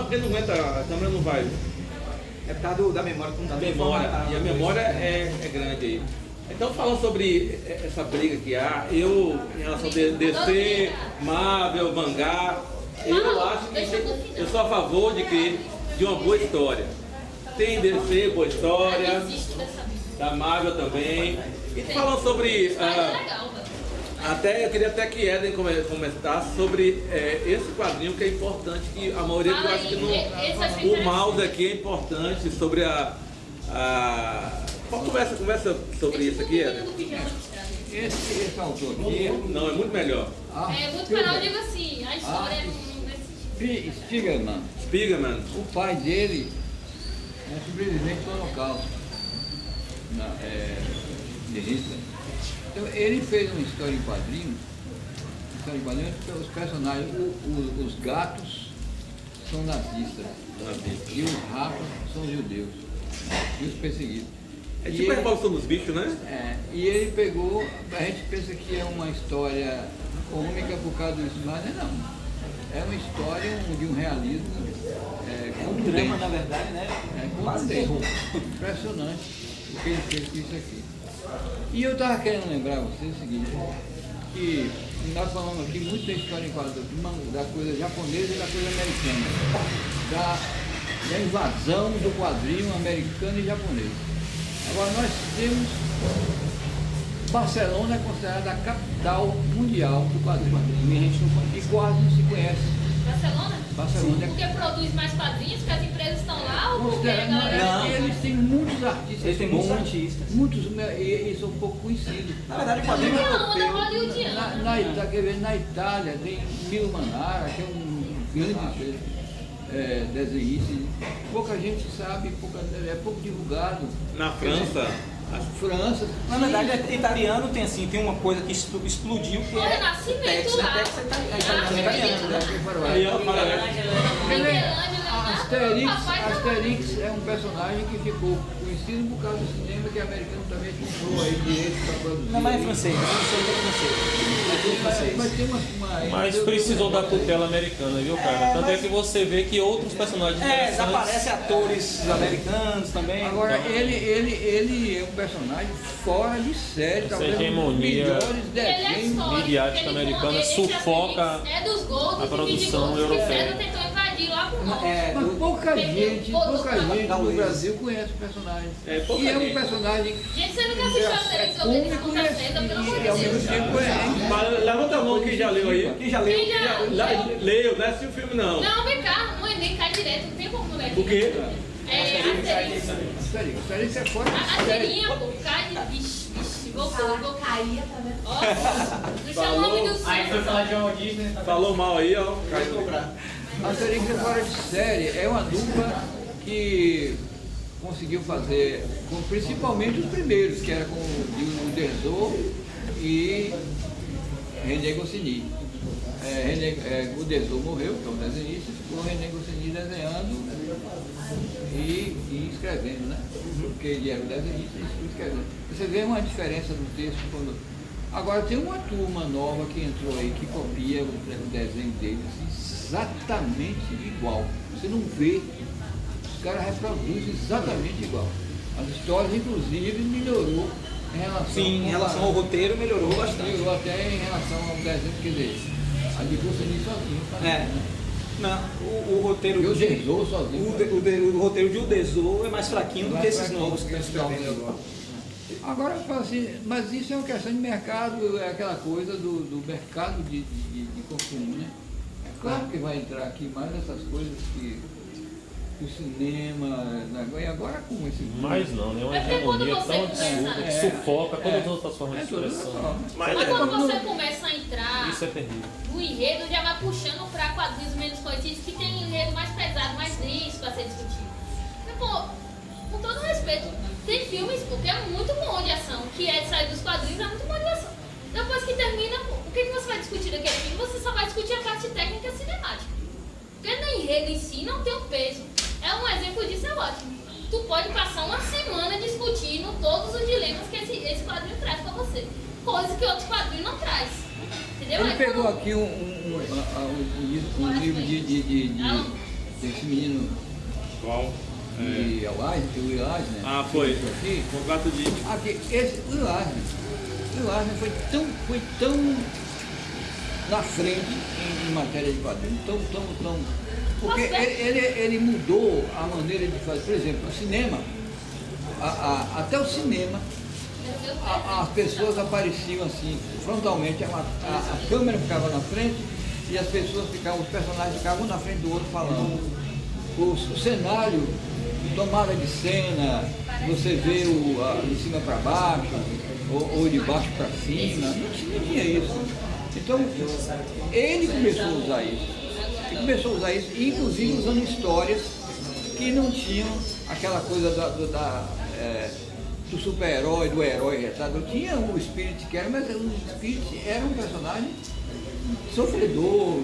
porque não aguenta, a câmera não vai. É por causa da memória que não dá. A memória, e a memória é grande aí. Então, falando sobre essa briga que há, eu, em relação a DC, Marvel, mangá, eu acho que eu sou a favor de uma boa história. Tem DC, boa história, da Marvel também. E falando sobre... eu queria até que Eden comentasse sobre esse quadrinho que é importante, que a maioria eu acho que não... O mouse aqui é importante sobre Conversa sobre isso aqui, Eden. Esse autor aqui... Não, é muito melhor. É muito melhor, eu digo assim, a história é... Spiegelman. O pai dele é sobrevivente do Holocausto. Então, ele fez uma história em quadrinhos, os personagens, os gatos são nazistas, e os ratos são judeus, e os perseguidos. É tipo a Revolução dos Bichos, né? E ele pegou, a gente pensa que é uma história cômica por causa disso, mas não. É uma história de um realismo um drama, na verdade, né? Quase terror. Impressionante o que ele fez com isso aqui. E eu estava querendo lembrar a vocês o seguinte, que nós falamos aqui muito da história em quadrinhos, da coisa japonesa e da coisa americana, da invasão do quadrinho americano e japonês. Agora nós temos Barcelona é considerada a capital mundial do quadrinho. E quase não se conhece. Barcelona Porque produz mais quadrinhos, porque as empresas estão lá, ou porque a galera... Eles têm muitos artistas. Eles têm muitos artistas. E são pouco conhecidos. Na verdade, o quadrinho na Itália tem Milo Manara, que é um grande desenhista. Pouca gente sabe, é pouco divulgado. Na França... Na verdade, italiano tem uma coisa que explodiu, que é Tex, né? Tex é italiano, Asterix é um personagem que ficou conhecido por causa do cinema, que o americano também comprou aí direito para produzir. Não, mas é francês, Mas tem Mas precisou da tutela americana, viu, cara? Tanto é que você vê que outros personagens desaparecem atores americanos também. Agora, ele é um personagem fora de série, essa hegemonia midiática americana sufoca a produção europeia. Mas pouca gente no Brasil conhece o personagem. E é um personagem cômico e ao mesmo tempo Mas levanta a mão quem já leu aí. Quem já leu? Leu, não é assim o filme não. Não, vem cá, nem cai direito, não tem como não ler. O quê? Asterix é fora de A série. serinha, pô, cai de... Vixe, voltou. Caía, tá vendo? Ó, não chama o nome do Aí foi falar de Walt Disney. Falou mal aí, ó. Asterix é fora de série, é uma dupla que conseguiu fazer, principalmente os primeiros, que era com o Uderzo e René Goscinny. O Uderzo morreu, que é um desenhista, ficou o René Goscinny desenhando e escrevendo, né? Porque ele era o desenhista e escrevendo. Você vê uma diferença do texto quando... Agora tem uma turma nova que entrou aí, que copia o desenho deles exatamente igual. Você não vê, os caras reproduzem exatamente igual. As histórias, inclusive, melhorou em relação... Sim, em relação ao roteiro, melhorou bastante. Melhorou até em relação ao desenho, quer dizer, a de Goscinny sozinho. Não, o roteiro de Uderzo sozinho. O roteiro de Uderzo é mais fraquinho do que esses novos que estão escrevendo agora. Agora, assim, mas isso é uma questão de mercado, é aquela coisa do mercado de consumo, né? É claro que vai entrar aqui mais essas coisas que o cinema, e agora com esse... Mas não, né? Uma hegemonia tão absurda que sufoca todas as outras formas de expressão. Mas quando você começa a entrar isso é terrível. no enredo, já vai puxando para quadrinhos menos conhecidos, que tem enredo mais pesado, mais denso para ser discutido. Mas, pô, com todo respeito, tem filmes, pô, que é muito bom de ação, que é de sair dos quadrinhos, é muito bom de ação. Depois que termina, pô, o que você vai discutir daquele filme? Você só vai discutir a parte técnica cinemática. Porque no enredo em si não tem o peso. É um exemplo disso, é ótimo. Tu pode passar uma semana discutindo todos os dilemas que esse quadrinho traz pra você. Coisa que outros quadrinhos não traz. Entendeu? Ele pegou aqui um livro de tem esse menino Qual? e o Will Eisner. Ah, foi. Aqui, Contrato de. aqui, esse Will Eisner foi tão na frente em matéria de quadrinhos, tão. Porque ele mudou a maneira de fazer. Por exemplo, o cinema, até o cinema, as pessoas apareciam assim, frontalmente, a câmera ficava na frente e as pessoas ficavam, os personagens ficavam um na frente do outro falando. O cenário, tomada de cena, você vê de cima para baixo, ou de baixo para cima, não tinha isso. Então, ele começou a usar isso. Ele começou a usar isso, inclusive usando histórias que não tinham aquela coisa do super-herói, do herói retado. Tinha o Spirit, que era, mas o Spirit era um personagem sofredor,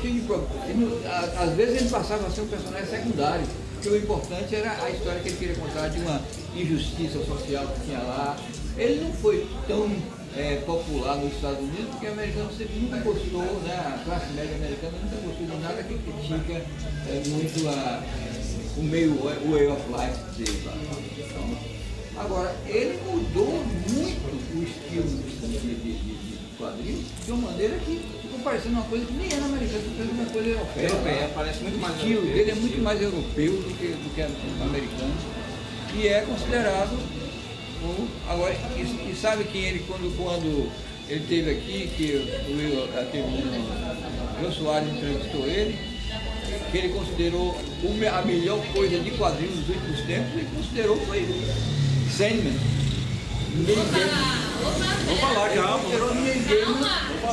cheio de problemas. Às vezes ele passava a ser um personagem secundário, porque o importante era a história que ele queria contar de uma injustiça social que tinha lá. Ele não foi tão popular nos Estados Unidos, porque o americano sempre nunca gostou, né? A classe média americana nunca gostou de nada que critica muito o meio, o way of life dele lá. Então, agora, ele mudou muito o estilo de quadrinhos de uma maneira que ficou parecendo uma coisa que nem era americana, ficou uma coisa europeia. Parece muito mais O estilo dele é muito mais europeu do que americano e é considerado. Agora, e sabe quem ele, quando ele esteve aqui, que o Jô Soares entrevistou ele, que ele considerou a melhor coisa de quadrinhos dos últimos tempos, ele considerou foi Sandman. Vamos falar, calma. Vamos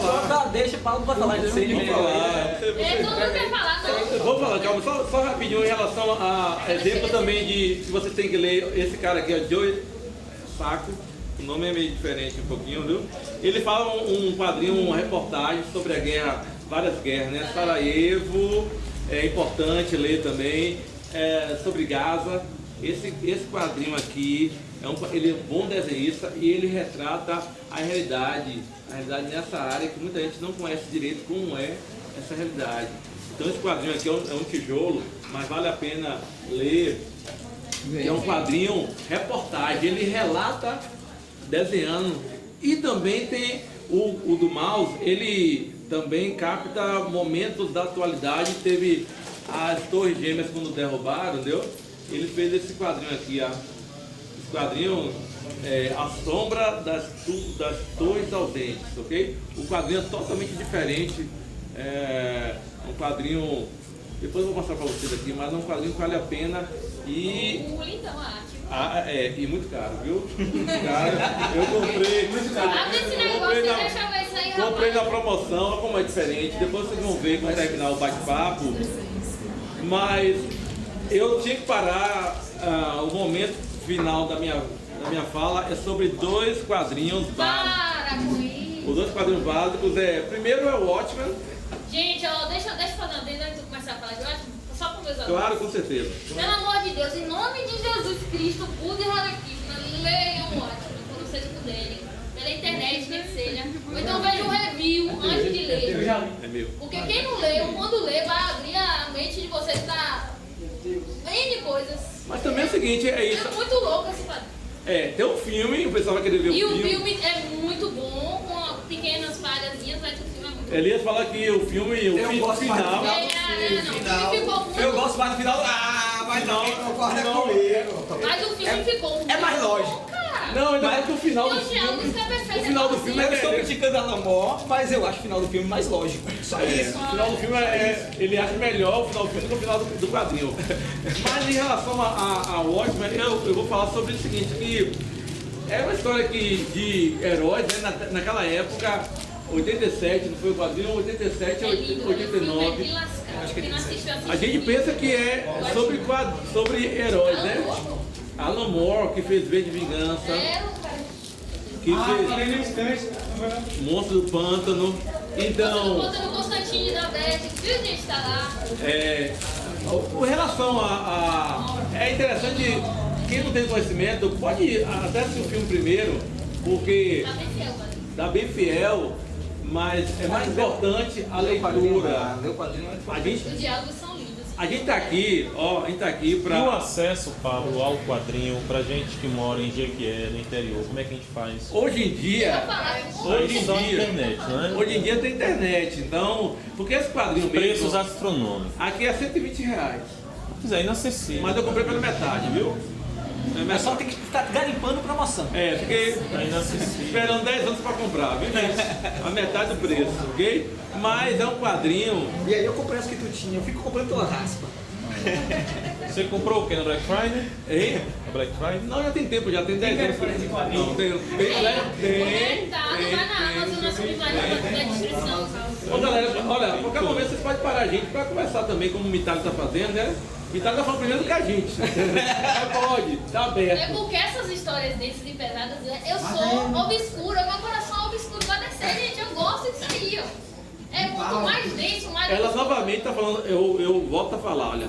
falar. Deixa, Paulo vai falar de Sandman. Vamos falar. Todo mundo quer falar, não. Vamos falar, calma, só rapidinho em relação a exemplo também de que você tem que ler esse cara aqui, Joe Sacco, o nome é meio diferente um pouquinho, viu? Ele fala um quadrinho, uma reportagem sobre a guerra, várias guerras, né? Sarajevo, é importante ler também, sobre Gaza. Esse quadrinho aqui, ele é um bom desenhista e ele retrata a realidade nessa área que muita gente não conhece direito como é essa realidade. Então esse quadrinho aqui é um tijolo, mas vale a pena ler. É um quadrinho reportagem, ele relata desenhando. E também tem o do Mouse, ele também capta momentos da atualidade. Teve as Torres Gêmeas quando derrubaram, entendeu? Ele fez esse quadrinho aqui, ó. Esse quadrinho é A Sombra das Torres Ausentes, ok? O quadrinho é totalmente diferente. É um quadrinho, depois eu vou mostrar para vocês aqui, mas é um quadrinho que vale a pena. E Então, a arte. e muito caro, viu? Muito caro. Eu comprei. Muito caro. Abre esse negócio e deixa eu ver isso aí, rapaz. Comprei na promoção, olha como é diferente. Depois vocês vão ver quando terminar o bate-papo. Mas eu tinha que parar. O momento final da minha fala é sobre dois quadrinhos básicos. Para com isso. Os dois quadrinhos básicos primeiro é o Watchmen. Gente, deixa eu fazer uma adendo antes de começar a falar de Watchmen. Só para meus alunos. Claro, com certeza. Pelo amor de Deus, em nome de Jesus Cristo, Buda e Hare Krishna, leiam o Watchmen quando vocês puderem. Pela internet, nem que seja. Ou então veja um review antes de ler. É meu. Porque quem não leu, quando lê, vai abrir a mente de vocês para N coisas. Mas também é o seguinte, é isso. É muito louco esse quadrinho. Tem um filme, o pessoal vai querer ver E o o filme. filme é muito bom, com pequenas falhazinhas, mas o filme é muito bom. Elias fala que o filme, o gosto mais final. do O filme ficou muito Eu gosto mais do final. Mas não concorda comigo. Mas o filme ficou muito É mais bom, lógico. cara. Não, ainda mais que o final E do o diálogo filme. escreve O final do filme Eu estou criticando Alan Moore, mas eu acho o final do filme mais lógico. Só isso. O final do filme ele acha melhor o final do filme do que o final do quadrinho. Mas em relação a Watchmen, eu vou falar sobre o seguinte, que é uma história de heróis, né? Naquela época, 87, não foi o quadrinho, 87 a 89. A gente pensa que é sobre heróis, né? Alan Moore, que fez V de Vingança, que fez Monstro do Pântano. Então, Botando Constantine da Beth, viu, gente, tá lá. com relação é interessante, quem não tem conhecimento pode até assistir o filme primeiro, porque Tá bem fiel, mano. dá bem fiel, mas é mais importante a leitura. Meu quadrinho é A gente Os diálogos são lindos. A gente tá aqui, ó, a gente tá aqui E o pra... acesso, Pablo, ao quadrinho, pra gente que mora em Jequié, no interior, como é que a gente faz? Hoje em Eu dia... vou falar com Hoje em Só a dia... internet, né? Hoje em dia tem internet, então... Porque esse quadrinho Preços mesmo... astronômicos. Aqui é R$120. Pois é, inacessível. Mas eu comprei pela metade, viu? Mas só tem que ficar garimpando promoção. É, fiquei É inacessível. esperando 10 anos pra comprar, viu, gente? A metade do preço, ok? Mas é um quadrinho... E aí eu comprei as que tu tinha, eu fico comprando tua raspa. Você comprou o que no Black Friday? Hein? No Black Friday? Não, já tem tempo, já tem 10 anos. Não, tem, Comentado, vai na Amazon, na submarina, na descrição. Ô galera, olha, a qualquer momento vocês podem parar a gente para conversar também, como o Mitali está fazendo, né? O Mitali está falando primeiro do que a gente. Pode, tá É aberto. porque essas histórias densas e pesadas, eu sou obscura, meu coração é obscuro pra descer, gente, eu gosto disso aí, ó. É muito mais denso, mais Ela obscuro. novamente está falando, eu volto a falar, olha,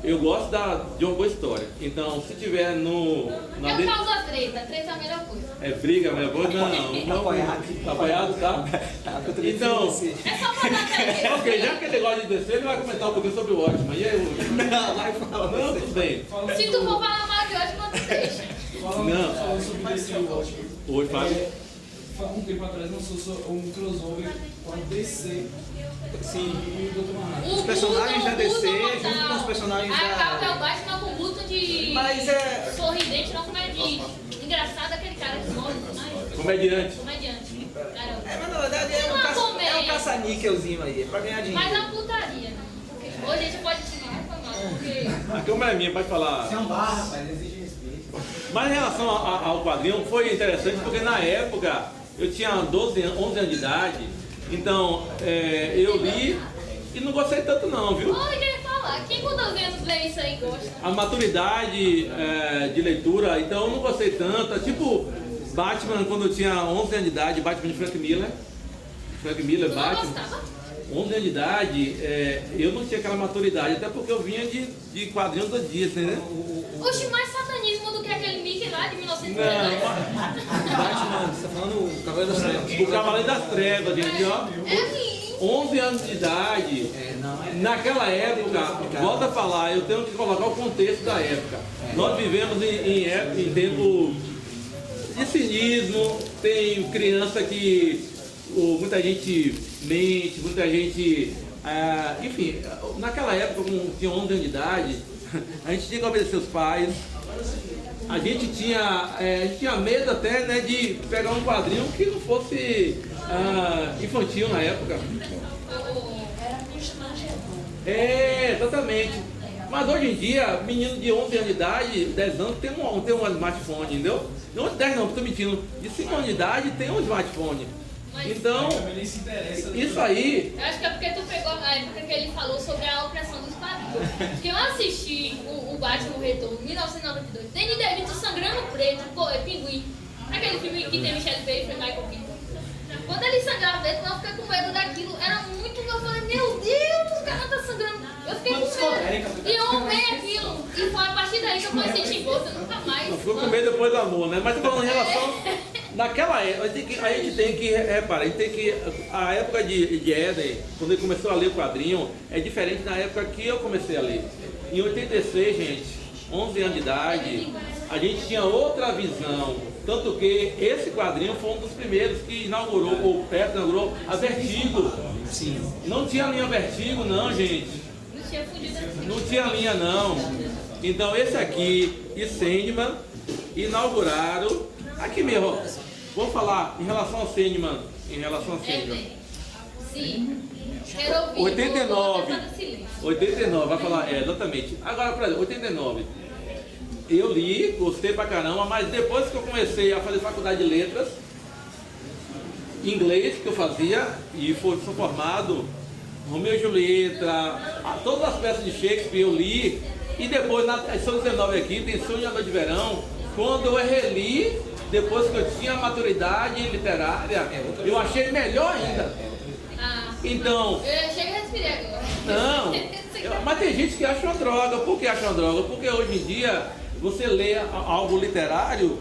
eu gosto de uma boa história. Então, se tiver na Eu causo a treta é a melhor coisa. É briga, mas é boa? Não. apoiado. Tá apoiado, tá? Então, É só pra dar treta. ok, já que ele gosta de descer, ele vai comentar um pouquinho sobre o Watchman. E aí, Will? Não, vai falar. Não, tudo bem. Se tu for falar mal de hoje, não te deixa. Não. Falando sobre DC Watchmen. Oi, Fábio. Um tempo atrás lançou um crossover com a DC. Sim, e o Dr. Manhattan. Os personagens da DC, junto com os personagens A capa é da... o Batman com o Button de Mas é... sorridente, não como é de engraçado, aquele cara que morre, Comediante. comediante. Caramba. Mas na verdade é um caça-níquelzinho aí, é pra ganhar dinheiro. Mas é uma putaria, né? Porque hoje a gente pode ensinar a reclamar, porque... A câmera é minha, pode falar. É um bar, rapaz, exige respeito. Mas em relação ao quadrinho, foi interessante porque na época eu tinha 11 anos de idade, então eu li e não gostei tanto não, viu? Olha, eu ia falar, quem com 12 anos lê isso aí gosta? A maturidade de leitura, então eu não gostei tanto. Tipo Batman, quando eu tinha 11 anos de idade, Batman de Frank Miller. Frank Miller, Tu não Batman. gostava? 11 anos de idade, eu não tinha aquela maturidade, até porque eu vinha de quadrinhos do dia, entendeu? Oxe, mais satanismo do que aquele Mickey lá de 1930. Batman, você tá falando o Cavaleiro das Trevas. O Cavaleiro das Trevas, gente, ó. É lindo. 11 anos de idade, naquela época, volta a falar, eu tenho que colocar o contexto da época. Nós vivemos em tempo de cinismo, tem criança que muita gente mente, muita gente... enfim, naquela época, quando tinha 11 anos de idade, a gente tinha que obedecer os pais. A gente tinha medo até, né, de pegar um quadrinho que não fosse infantil na época. Exatamente. Mas hoje em dia, menino de 11 anos de idade, 10 anos, tem um smartphone, entendeu? Não, 10 não, estou mentindo. De 5 anos de idade tem um smartphone. Então, Nem se interessa. isso aí... Eu acho que é porque tu pegou a época que ele falou sobre a opressão dos quadrinhos. Porque eu assisti o Batman o Retorno, em 1992. Danny DeVito sangrando preto, pinguim. Aquele filme que tem Michelle Pfeiffer e Michael Keaton. Quando ele sangrava dentro, eu fiquei com medo daquilo. Era muito... Eu falei, meu Deus, o cara tá sangrando. Eu fiquei com medo. E eu amei aquilo. E foi a partir daí que eu conheci Tim Burton, nunca mais. Não ficou com medo depois do amor, né? Mas falando em relação... Naquela época, a gente tem que reparar, a época de Éden, quando ele começou a ler o quadrinho, é diferente da época que eu comecei a ler. Em 86, gente, 11 anos de idade, a gente tinha outra visão. Tanto que esse quadrinho foi um dos primeiros que inaugurou, ou perto inaugurou, a Vertigo. Sim. Não tinha linha Vertigo, não, gente. Não tinha fudido assim. Não tinha linha, não. Então, esse aqui e Sandman inauguraram. Aqui mesmo, vou falar em relação ao Sandman. Sim. Quero ouvir. 89. 89. 89, vai falar, exatamente. Agora, por exemplo, 89. Eu li, gostei pra caramba, mas depois que eu comecei a fazer faculdade de letras, inglês que eu fazia, e sou formado, Romeu e Julieta, todas as peças de Shakespeare eu li, e depois na edição 19 aqui, tem Sonhador de Verão, quando eu reli, depois que eu tinha maturidade literária, eu achei melhor ainda. Então, Eu chego a respirar agora. não, mas tem gente que acha uma droga. Por que acha uma droga? Porque hoje em dia, você lê algo literário,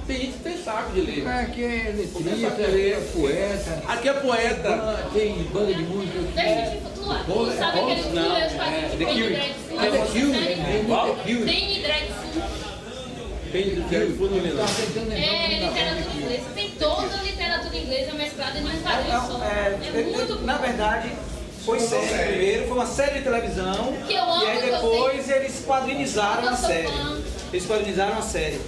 tem gente que tem saco de ler. Aqui é letrista, é poeta, Aqui é poeta. tem banda de música. Deixa eu te Luar. Tu sabe aquele que leu os quadrinhos The tem Cure. Dread Sul? The Cure. Qual? Tem Dread Sul. Tem de fundo no Estava tentando lembrar o nome da banda Literatura aqui. inglesa. Tem toda a literatura inglesa mesclada em um quadrinho só. É muito bom. Na verdade, foi série primeiro, foi uma série de televisão. Que eu amo, e aí que eu depois eles quadrinizaram a Eu sou série. fã. Eles quadrinizaram a série.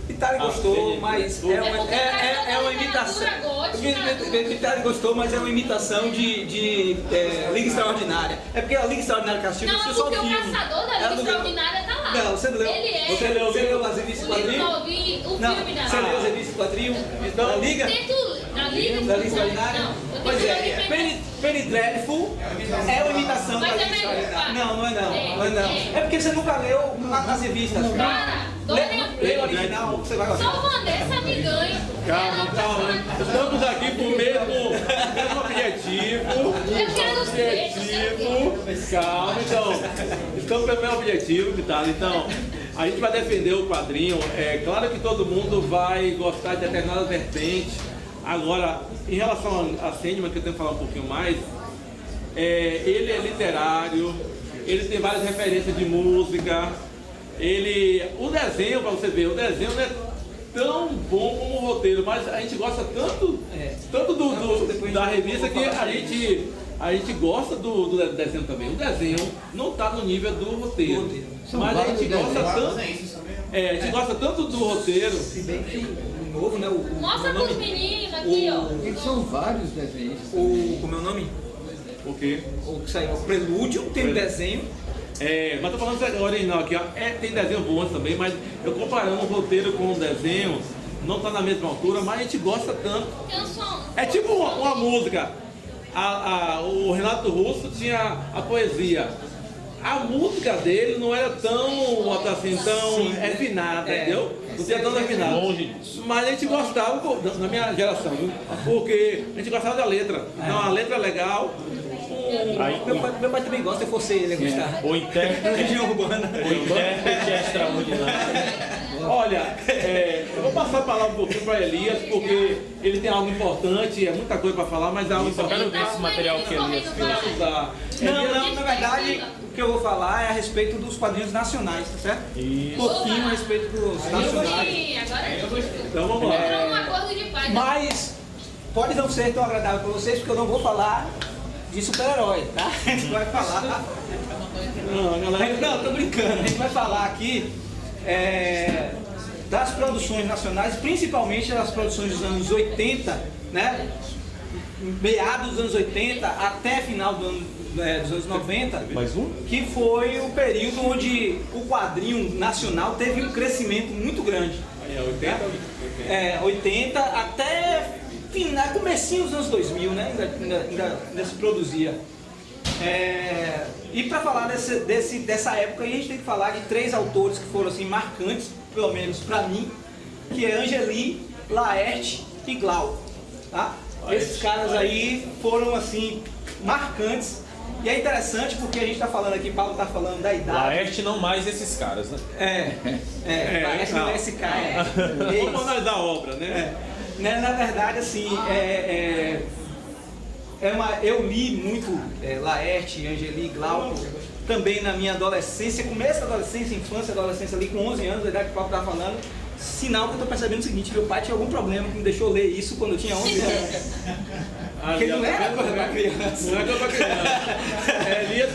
Itália Ah, gostou, entendi. mas porque é uma traz imitação. toda a literatura gótica. Itália gostou, mas é uma imitação de Liga Extraordinária. É porque a Liga Extraordinária que assistiu Não, é só o porque o filme. caçador da Ela Liga não leu. Extraordinária tá lá. Não, você não leu. Ele é. Você leu as revistas O livro quadrinhos? que eu vi, o Não, filme da você leu as revistas quadrinhos? Então, a Liga? A Liga Da Liga Extraordinária? Não, eu Pois tenho é, que Penny Dreadful é uma imitação da Mas Liga é melhor, Extraordinária. pá. Não, não é não. É, Não é não. é. É porque você nunca leu as revistas. Cara, Lê o original, você vai gostar. só o Vanessa me ganha. Calma. Estamos aqui com o mesmo objetivo. Eu quero ser. Calma, então. Estamos com o mesmo objetivo, Vital. Então, a gente vai defender o quadrinho. É claro que todo mundo vai gostar de determinadas vertentes. Agora, em relação a Sandman, que eu tenho que falar um pouquinho mais, ele é literário, ele tem várias referências de música. O desenho, para você ver, o desenho não é tão bom como o roteiro, mas a gente gosta tanto da revista que a gente gosta do desenho também. O desenho não está no nível do roteiro, mas a gente gosta tanto do roteiro. Se bem que o novo, né? Mostra pros meninos aqui, ó. Eles são vários desenhos. Como é o nome? O quê? O que saiu, o Prelúdio, tem um desenho. Mas tô falando do original aqui, ó. Tem desenho bom também, mas eu comparando o roteiro com o desenho, não tá na mesma altura, mas a gente gosta tanto. Eu sou. É tipo uma música. O Renato Russo tinha a poesia. A música dele não era tão refinada, entendeu? Não tinha tão refinada. Longe disso. Mas a gente gostava, na minha geração, viu? Porque a gente gostava da letra. Então a letra é legal. Meu pai também gosta, se fosse ele, ele ia gostar. O intérprete, Região urbana. é extraordinário. Olha, eu vou passar a palavra um pouquinho para Elias, porque ele tem algo importante, é muita coisa para falar, mas é algo Eu quero importante. ver esse material que Elias fez. Usar. Não, na verdade, o que eu vou falar é a respeito dos quadrinhos nacionais, tá certo? Um pouquinho a respeito dos nacionais. Agora Então vamos lá. entrou um acordo de paz. Mas pode não ser tão agradável para vocês, porque eu não vou falar de super-herói, tá? A gente vai falar. Não, tô brincando. A gente vai falar aqui das produções nacionais, principalmente das produções dos anos 80, né? Meados dos anos 80 até final dos anos 90, Mais um? que foi o período onde o quadrinho nacional teve um crescimento muito grande. 80 até comecinho dos anos 2000, né? Ainda se produzia. E para falar dessa época, a gente tem que falar de 3 autores que foram assim marcantes, pelo menos para mim, que é Angeli, Laerte e Glauco. Tá? Esses caras aí foram assim marcantes. E é interessante porque a gente está falando aqui, Paulo está falando da idade. Laerte não mais esses caras, né? Laerte não é esse cara. Vamos analisar a obra, né? Na verdade, assim, eu li muito Laerte, Angeli, Glauco, também na minha adolescência, começo da adolescência, infância, adolescência ali com 11 anos, a idade que o Paulo estava falando, sinal que eu estou percebendo o seguinte, meu pai tinha algum problema que me deixou ler isso quando eu tinha 11 anos. Porque não era coisa para criança. Não é coisa para criança. Elias